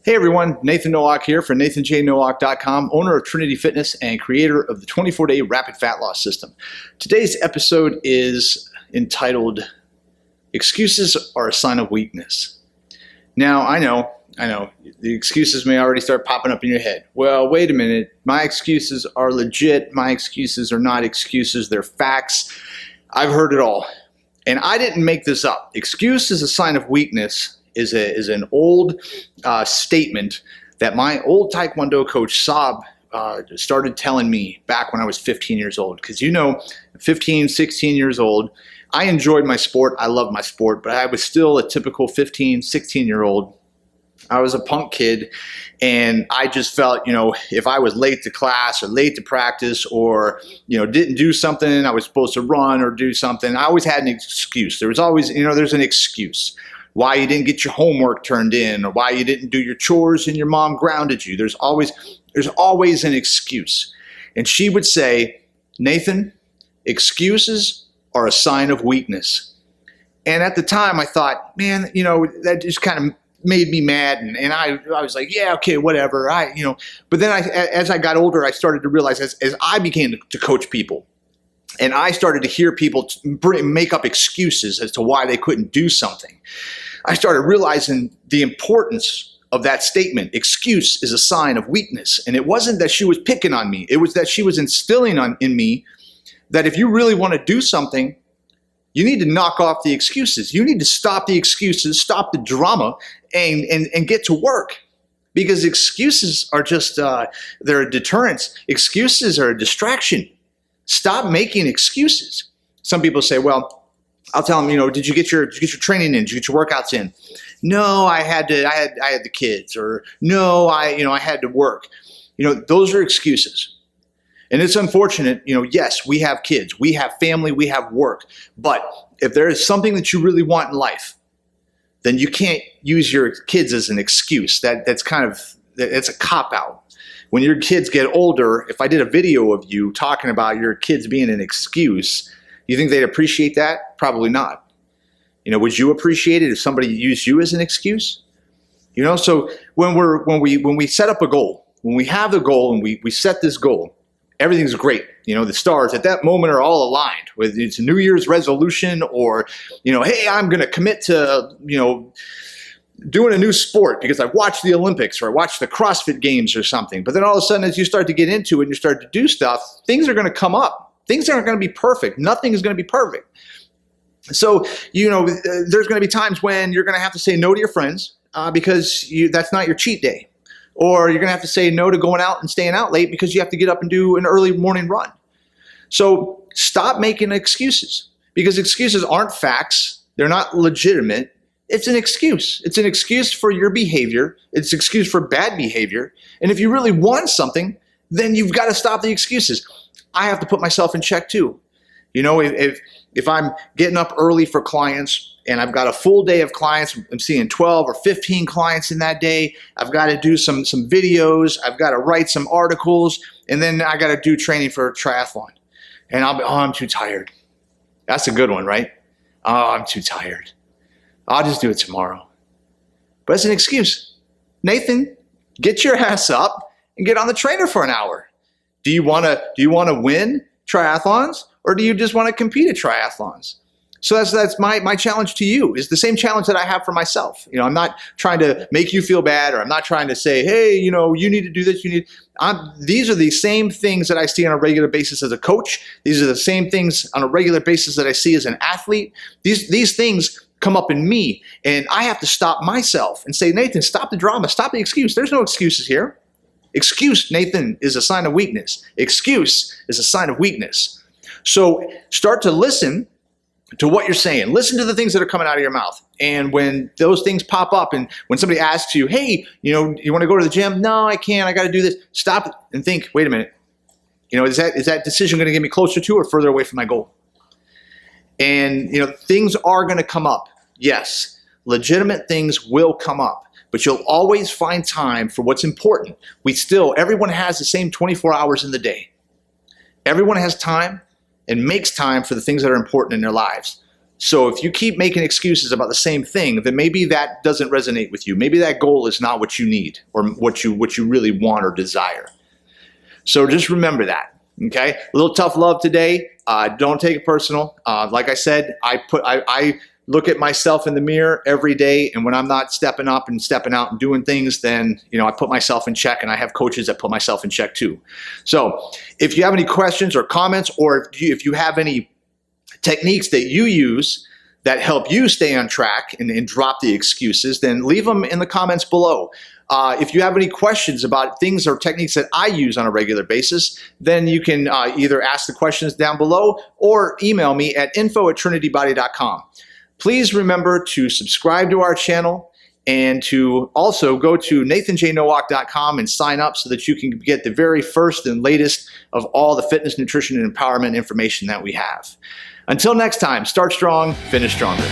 Hey everyone, Nathan Nowak here for NathanJNowak.com, owner of Trinity Fitness and creator of the 24-day rapid fat loss system. Today's episode is entitled, Excuses Are a Sign of Weakness. Now, I know, the excuses may already start popping up in your head. Well, wait a minute, my excuses are legit, my excuses are not excuses, they're facts. I've heard it all. And I didn't make this up. Excuse is a sign of weakness is an old statement that my old Taekwondo coach, Saab, started telling me back when I was 15 years old. Because 15, 16 years old, I enjoyed my sport. I loved my sport, but I was still a typical 15, 16-year-old. I was a punk kid, and I just felt, if I was late to class or late to practice or, didn't do something I was supposed to run or do something, I always had an excuse. There was always, there's an excuse. Why you didn't get your homework turned in, or why you didn't do your chores and your mom grounded you. There's always an excuse. And she would say, Nathan, excuses are a sign of weakness. And at the time I thought, man, that just kind of made me mad. And I was like, yeah, okay, whatever. But then as I got older, I started to realize as I began to coach people, and I started to hear people make up excuses as to why they couldn't do something, I started realizing the importance of that statement. Excuse is a sign of weakness. And it wasn't that she was picking on me. It was that she was instilling in me that if you really want to do something, you need to knock off the excuses. You need to stop the excuses, stop the drama, and get to work. Because excuses are just, they're a deterrence. Excuses are a distraction. Stop making excuses. Some people say, well, I'll tell them, did you get your training in? Did you get your workouts in? No, I had the kids, or no, I had to work. Those are excuses. And it's unfortunate, yes, we have kids, we have family, we have work. But if there is something that you really want in life, then you can't use your kids as an excuse. That's a cop-out. When your kids get older, if I did a video of you talking about your kids being an excuse, you think they'd appreciate that? Probably not. Would you appreciate it if somebody used you as an excuse? So when we set up a goal, when we have the goal and we set this goal, everything's great. The stars at that moment are all aligned. Whether it's a New Year's resolution or, hey, I'm going to commit to, doing a new sport because I've watched the Olympics or I watched the CrossFit Games or something. But then all of a sudden, as you start to get into it and you start to do stuff, things are going to come up. Things aren't going to be perfect. Nothing is going to be perfect. So, there's going to be times when you're going to have to say no to your friends because that's not your cheat day. Or you're going to have to say no to going out and staying out late because you have to get up and do an early morning run. So stop making excuses, because excuses aren't facts. They're not legitimate. It's an excuse. It's an excuse for your behavior. It's an excuse for bad behavior. And if you really want something, then you've got to stop the excuses. I have to put myself in check too. If I'm getting up early for clients and I've got a full day of clients, I'm seeing 12 or 15 clients in that day, I've got to do some videos, I've got to write some articles, and then I got to do training for a triathlon. And I'm too tired. That's a good one, right? Oh, I'm too tired. I'll just do it tomorrow. But it's an excuse. Nathan, get your ass up and get on the trainer for an hour. Do you want to win triathlons, or do you just want to compete at triathlons? So that's my challenge to you. Is the same challenge that I have for myself. I'm not trying to make you feel bad, or I'm not trying to say, hey, you need to do this. These are the same things that I see on a regular basis as a coach. These are the same things on a regular basis that I see as an athlete. These things come up in me, and I have to stop myself and say, Nathan, stop the drama, stop the excuse. There's no excuses here. Excuse, Nathan, is a sign of weakness. Excuse is a sign of weakness. So start to listen to what you're saying. Listen to the things that are coming out of your mouth. And when those things pop up, and when somebody asks you, hey, you want to go to the gym? No, I can't. I got to do this. Stop and think, wait a minute. Is that decision going to get me closer to or further away from my goal? And, things are going to come up. Yes, legitimate things will come up. But you'll always find time for what's important. Everyone has the same 24 hours in the day. Everyone has time and makes time for the things that are important in their lives. So if you keep making excuses about the same thing, then maybe that doesn't resonate with you. Maybe that goal is not what you need or what you really want or desire. So just remember that, okay? A little tough love today. Don't take it personal. Like I said, I look at myself in the mirror every day, and when I'm not stepping up and stepping out and doing things, then I put myself in check, and I have coaches that put myself in check too. So if you have any questions or comments, or if you have any techniques that you use that help you stay on track and drop the excuses, then leave them in the comments below. If you have any questions about things or techniques that I use on a regular basis, then you can either ask the questions down below or email me at info@trinitybody.com. Please remember to subscribe to our channel and to also go to nathanjnowak.com and sign up so that you can get the very first and latest of all the fitness, nutrition, and empowerment information that we have. Until next time, start strong, finish stronger.